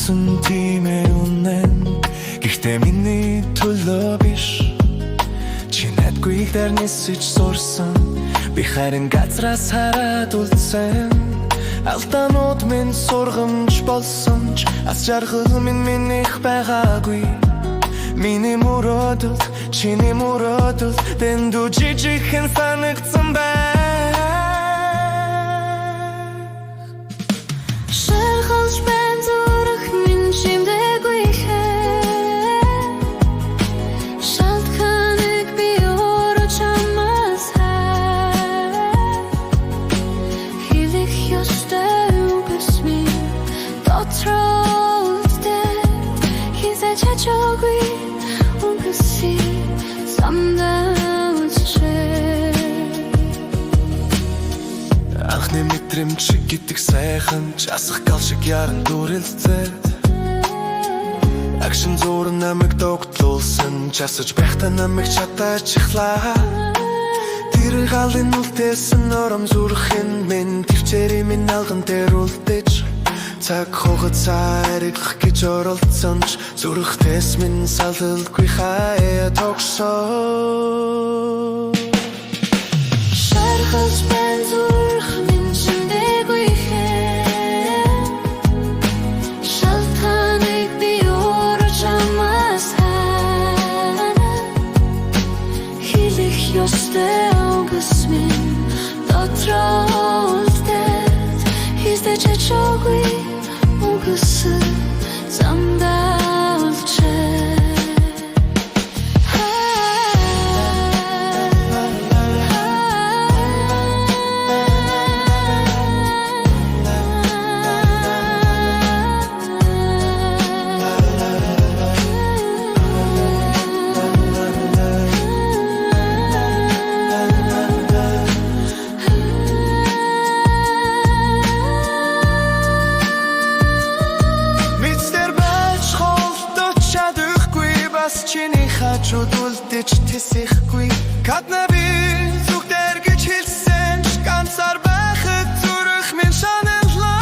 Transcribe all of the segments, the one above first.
Хилсэн тийм ээ үнэн гэхдээ миний төлөө биш чи надгүй дээр нисэж сурсан би харин газраас хараад үлдсэн алдаанууд минь сургамж болсон ч аз жаргал минь минийх байгаагүй миний мөрөөдөл чиний мөрөөдөл дэндүү жижигхэн санагдсан бай шархалж байна зүрх минь чимдэггүй шалтгааныг би өөрөө чамаас хэлэх ёстой үгс минь дотроо үлдээд хизээч хачаагүй үгсийг анхны мэдрэмж гэдэг сайхан часах гал шиг яран дүрэлцээд акшн зур намайг догтлуулсан часаж байхдаа намайг чатаачихлаа тэр галын үлдээсэн ором зүрхэн минь төвчээрийн минь алган дээр үлдээж цаг хугацааг гэж оролцсон ч зүрхтээс минь салалгүй хаяа тогсоо шархалж байна зүрх минь чимдэггүй шалтгааныг би өөрөө чамаас хэлэх ёстой үгс минь дотроо үлдээд хизээч хачаагүй үгс замдаа үлчээ чиний хажууд үлдэж тэсэхгүй гадна би зүгтэр гэж хэлсэн ч ганцаар байхад зүрх минь шаналлаа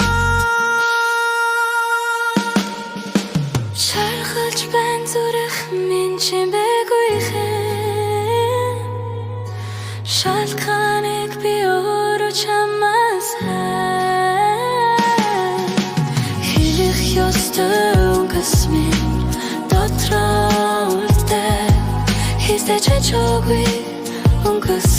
шархалж байна зүрх минь чимдэггүй шалтгааныг би өөрөө чамаас хэлэх ёстой үгс минь дотроо хизээч хачаагүй үгс